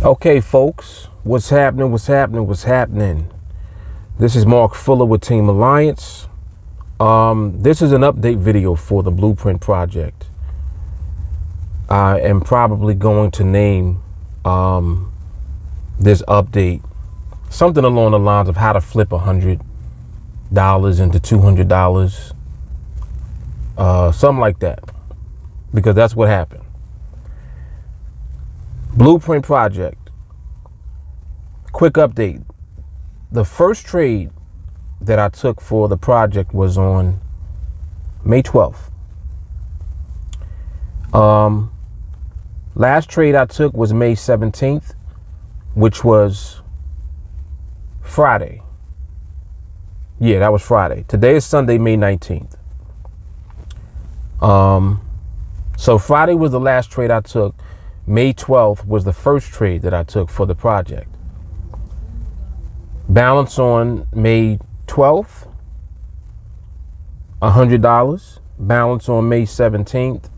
Okay, folks, what's happening? This is Mark Fuller with Team Alliance. This is an update video for the Blueprint project. I am probably going to name this update something along the lines of how to flip $100 into $200, something like that, because that's what happened. Blueprint project. Quick update. The first trade that I took for the project was on May 12th. Last trade I took was May 17th, which was Friday. Yeah, that was Friday. Today is Sunday, May 19th. So Friday was the last trade I took. May 12th was the first trade that I took for the project. Balance on May 12th, $100. Balance on May 17th,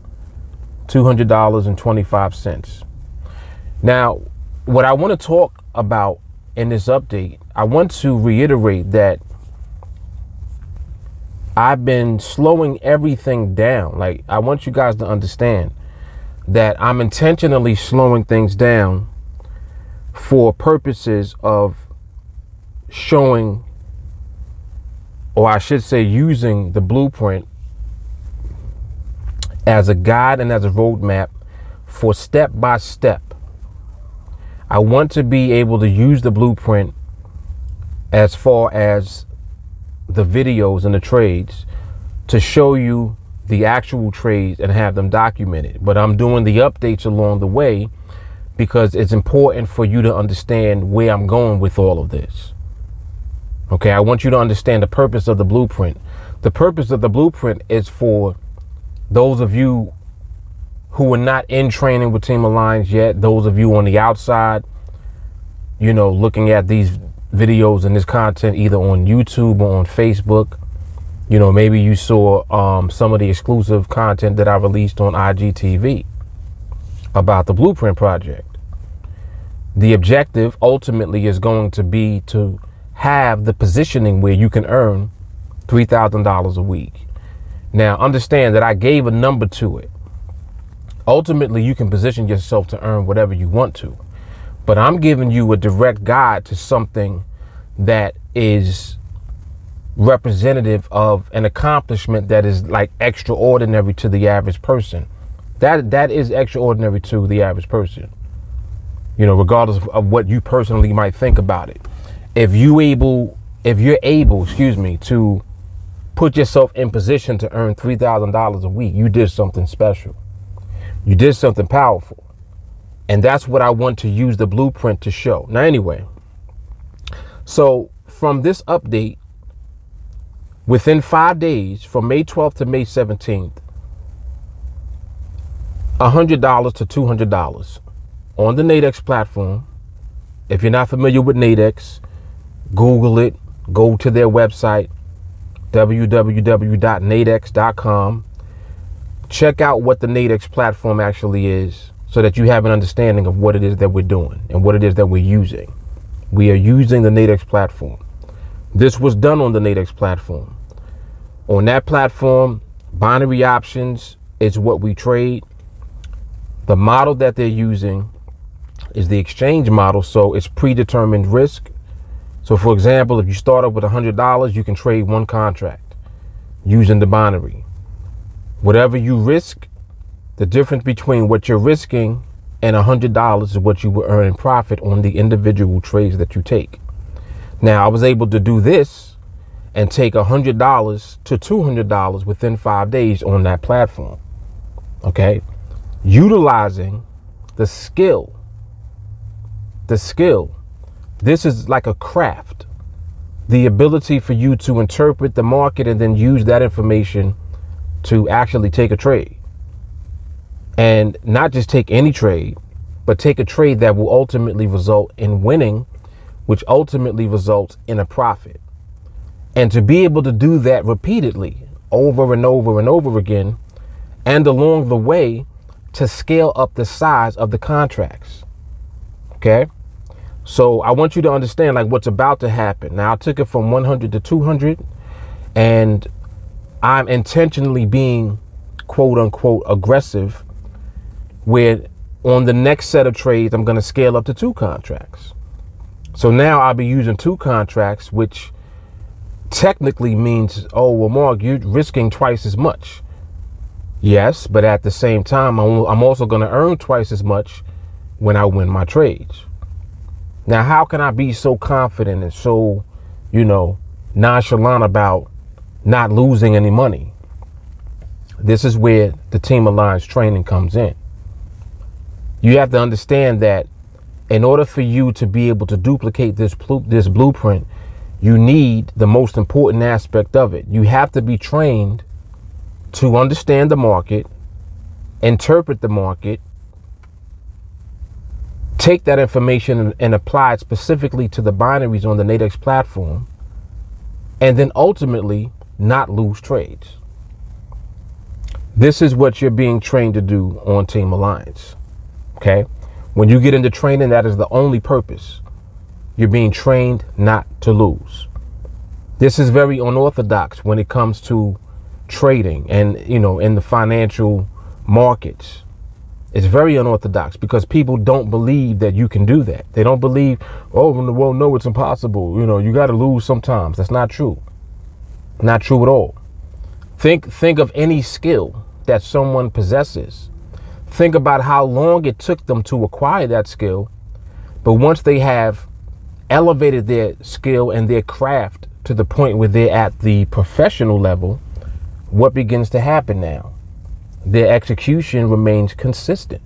$200.25. Now, what I want to talk about in this update, I want to reiterate that I've been slowing everything down. Like, I want you guys to understand that I'm intentionally slowing things down for purposes of showing, or I should say using, the blueprint as a guide and as a roadmap for step by step. I want to be able to use the blueprint as far as the videos and the trades to show you the actual trades and have them documented. But I'm doing the updates along the way because it's important for you to understand where I'm going with all of this. Okay, I want you to understand the purpose of the blueprint. The purpose of the blueprint is for those of you who are not in training with Team Alliance yet, those of you on the outside, you know, looking at these videos and this content either on YouTube or on Facebook. You know, maybe you saw some of the exclusive content that I released on IGTV about the Blueprint project. The objective ultimately is going to be to have the positioning where you can earn $3,000 a week. Now, understand that I gave a number to it. Ultimately, you can position yourself to earn whatever you want to, but I'm giving you a direct guide to something that is representative of an accomplishment that is like extraordinary to the average person. That is extraordinary to the average person, you know, regardless of what you personally might think about it. If you're able, excuse me, to put yourself in position to earn $3,000 a week, you did something special. You did something powerful. And that's what I want to use the blueprint to show. Now, anyway, so from this update, within 5 days, from May 12th to May 17th, $100 to $200 on the NADEX platform. If you're not familiar with NADEX, Google it, go to their website, www.nadex.com. Check out what the NADEX platform actually is so that you have an understanding of what it is that we're doing and what it is that we're using. We are using the NADEX platform. This was done on the NADEX platform. On that platform, binary options is what we trade. The model that they're using is the exchange model, so it's predetermined risk. So for example, if you start up with $100, you can trade one contract using the binary. Whatever you risk, the difference between what you're risking and $100 is what you will earn in profit on the individual trades that you take. Now, I was able to do this and take $100 to $200 within 5 days on that platform. Okay, utilizing the skill. This is like a craft. The ability for you to interpret the market and then use that information to actually take a trade. And not just take any trade, but take a trade that will ultimately result in winning, which ultimately results in a profit. And to be able to do that repeatedly over and over and over again, and along the way to scale up the size of the contracts. Okay. So I want you to understand like what's about to happen. Now I took it from 100 to 200, and I'm intentionally being quote unquote aggressive, where on the next set of trades, I'm going to scale up to 2 contracts. So now I'll be using 2 contracts, which technically means, oh, well, Mark, you're risking twice as much. Yes, but at the same time, I'm also going to earn twice as much when I win my trades. Now, how can I be so confident and so, nonchalant about not losing any money? This is where the Team Alliance training comes in. You have to understand that in order for you to be able to duplicate this blueprint, you need the most important aspect of it. You have to be trained to understand the market, interpret the market, take that information and apply it specifically to the binaries on the NADEX platform, and then ultimately not lose trades. This is what you're being trained to do on Team Alliance. Okay? When you get into training, that is the only purpose. You're being trained not to lose. This is very unorthodox when it comes to trading and, in the financial markets. It's very unorthodox because people don't believe that you can do that. They don't believe, oh, well, no, it's impossible. You got to lose sometimes. That's not true. Not true at all. Think of any skill that someone possesses. Think about how long it took them to acquire that skill. But once they have elevated their skill and their craft to the point where they're at the professional level, what begins to happen now? Their execution remains consistent.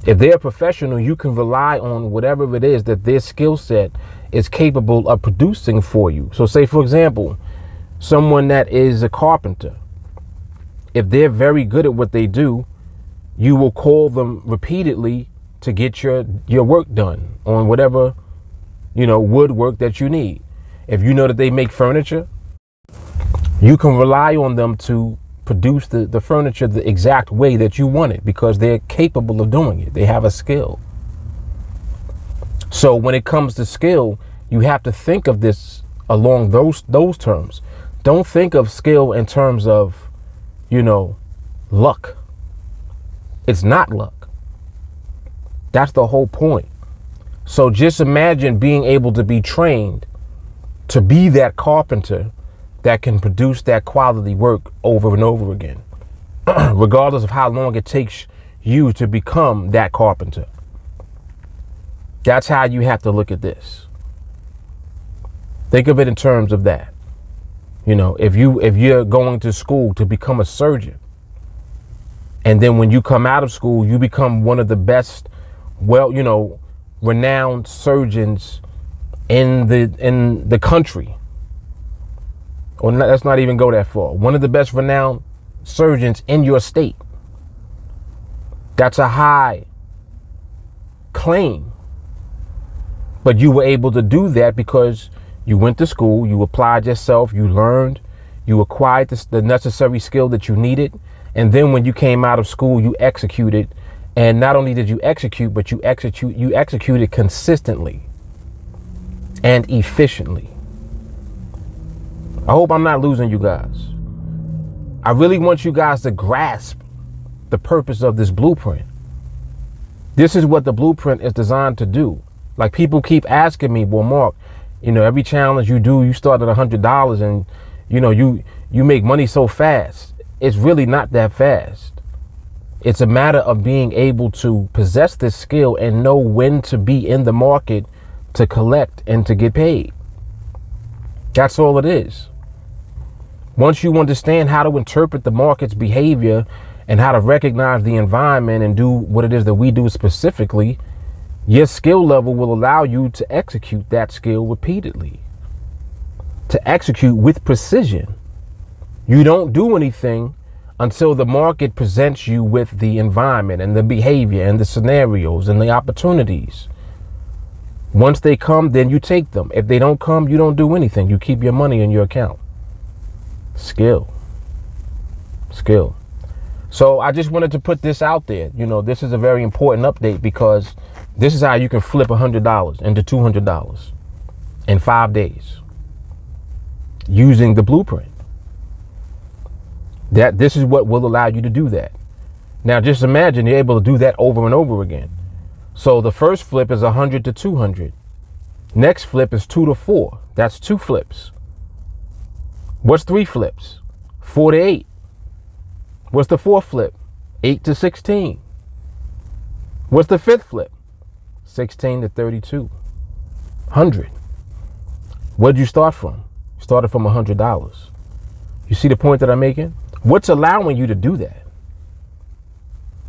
If they're a professional, you can rely on whatever it is that their skill set is capable of producing for you. So say, for example, someone that is a carpenter, if they're very good at what they do, you will call them repeatedly to get your work done on whatever, woodwork that you need. If you know that they make furniture, you can rely on them to produce the furniture the exact way that you want it because they're capable of doing it. They have a skill. So when it comes to skill, you have to think of this along those terms. Don't think of skill in terms of, luck. It's not luck. That's the whole point. So just imagine being able to be trained to be that carpenter that can produce that quality work over and over again, regardless of how long it takes you to become that carpenter. That's how you have to look at this. Think of it in terms of that. If you're going to school to become a surgeon, and then when you come out of school, you become one of the best, renowned surgeons in the country. Or let's not even go that far. One of the best renowned surgeons in your state. That's a high claim. But you were able to do that because you went to school, you applied yourself, you learned, you acquired the necessary skill that you needed. And then when you came out of school, you executed. And not only did you execute, but you executed consistently and efficiently. I hope I'm not losing you guys. I really want you guys to grasp the purpose of this blueprint. This is what the blueprint is designed to do. Like people keep asking me, well, Mark, every challenge you do, you start at $100 and, you make money so fast. It's really not that fast. It's a matter of being able to possess this skill and know when to be in the market to collect and to get paid. That's all it is. Once you understand how to interpret the market's behavior and how to recognize the environment and do what it is that we do specifically, your skill level will allow you to execute that skill repeatedly, to execute with precision. You don't do anything until the market presents you with the environment and the behavior and the scenarios and the opportunities. Once they come, then you take them. If they don't come, you don't do anything. You keep your money in your account. Skill. So I just wanted to put this out there. This is a very important update because This is how you can flip $100 into $200 in 5 days using the blueprint. This is what will allow you to do that. Now, just imagine you're able to do that over and over again. So the first flip is 100 to 200. Next flip is 2 to 4. That's 2 flips. What's 3 flips? 4 to 8. What's the 4th flip? 8 to 16. What's the 5th flip? 16 to 32. 100. What did you start from? You started from $100. You see the point that I'm making? What's allowing you to do that?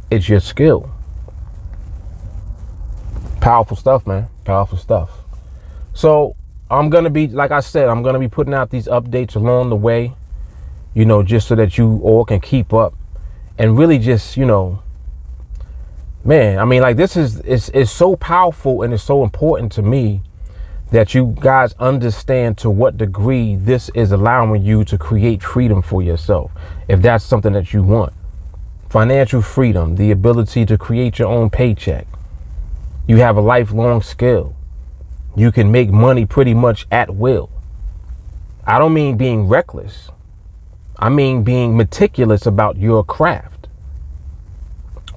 It's your skill. Powerful stuff, man. Powerful stuff. So I'm going to be, like I said, I'm going to be putting out these updates along the way, you know, just so that you all can keep up and really just, you know, man, I mean, like, this is so powerful, and it's so important to me that you guys understand to what degree this is allowing you to create freedom for yourself. If that's something that you want, financial freedom, the ability to create your own paycheck. You have a lifelong skill. You can make money pretty much at will. I don't mean being reckless. I mean being meticulous about your craft.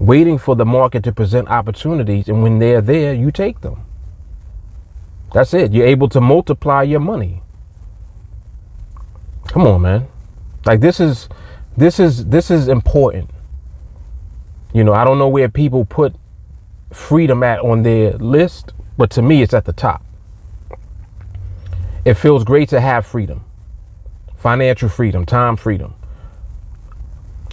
Waiting for the market to present opportunities, and when they're there, you take them. That's it. You're able to multiply your money. Come on, man. Like, this is important. You know, I don't know where people put freedom at on their list, but to me, it's at the top. It feels great to have freedom, financial freedom, time freedom.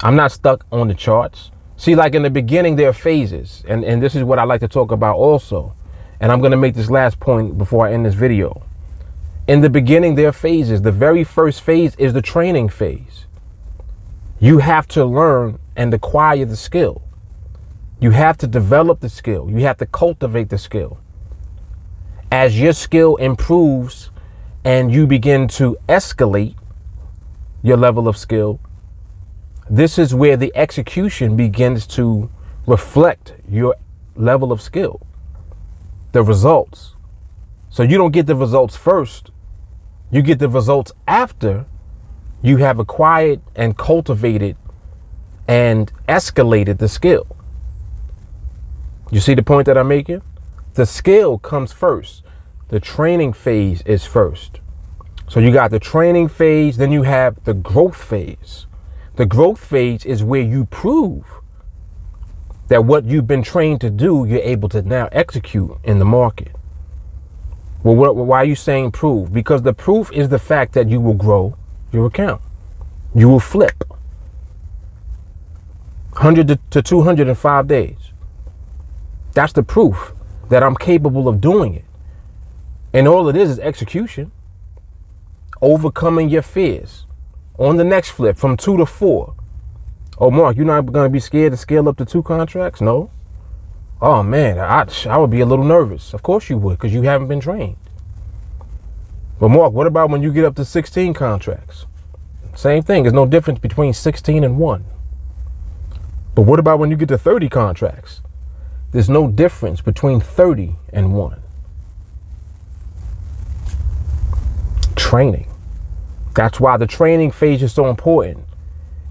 I'm not stuck on the charts. See, like, in the beginning, there are phases, and this is what I like to talk about also. And I'm going to make this last point before I end this video. In the beginning, there are phases. The very first phase is the training phase. You have to learn and acquire the skill. You have to develop the skill. You have to cultivate the skill. As your skill improves and you begin to escalate your level of skill, this is where the execution begins to reflect your level of skill. The results. So you don't get the results first. You get the results after you have acquired and cultivated and escalated the skill. You see the point that I'm making? The skill comes first. The training phase is first. So you got the training phase, then you have the growth phase. The growth phase is where you prove that what you've been trained to do, you're able to now execute in the market. Well, why are you saying prove? Because the proof is the fact that you will grow your account. You will flip 100 to 200 in 5 days. That's the proof that I'm capable of doing it. And all it is execution. Overcoming your fears. On the next flip, from 2 to 4. Oh, Mark, you're not going to be scared to scale up to 2 contracts? No. Oh, man, I would be a little nervous. Of course you would, because you haven't been trained. But Mark, what about when you get up to 16 contracts? Same thing. There's no difference between 16 and 1. But what about when you get to 30 contracts? There's no difference between 30 and 1. Training. That's why the training phase is so important.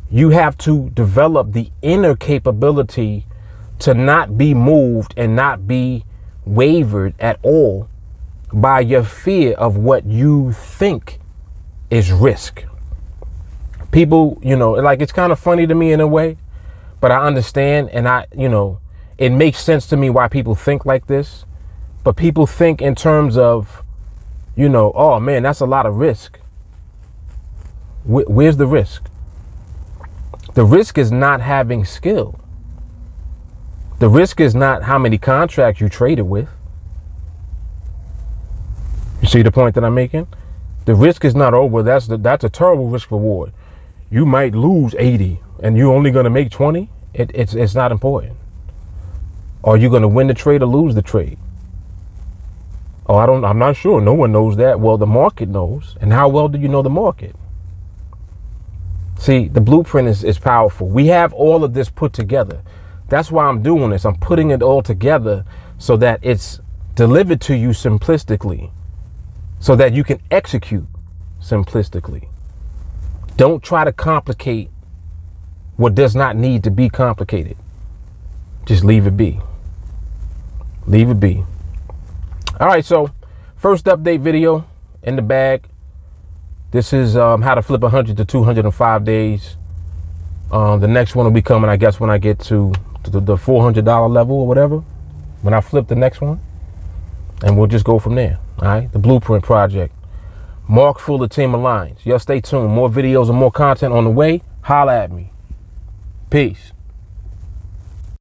You have to develop the inner capability to not be moved and not be wavered at all by your fear of what you think is risk. People, you know, like, it's kind of funny to me in a way, but I understand, and it makes sense to me why people think like this. But people think in terms of, oh man, that's a lot of risk. Where's the risk? The risk is not having skill. The risk is not how many contracts you traded with. You see the point that I'm making? The risk is not, oh, well, that's a terrible risk reward. You might lose 80 and you're only going to make 20. It's not important. Are you going to win the trade or lose the trade? Oh, I'm not sure. No one knows that. Well, the market knows. And how well do you know the market? See, the blueprint is powerful. We have all of this put together. That's why I'm doing this. I'm putting it all together so that it's delivered to you simplistically, so that you can execute simplistically. Don't try to complicate what does not need to be complicated. Just leave it be. Leave it be. All right, so first update video in the bag. This is how to flip 100 to 205 days. The next one will be coming, I guess, when I get to the $400 level or whatever, when I flip the next one, and we'll just go from there. All right, the Blueprint Project. Mark Fuller, Team Alliance. Y'all stay tuned. More videos and more content on the way. Holla at me. Peace.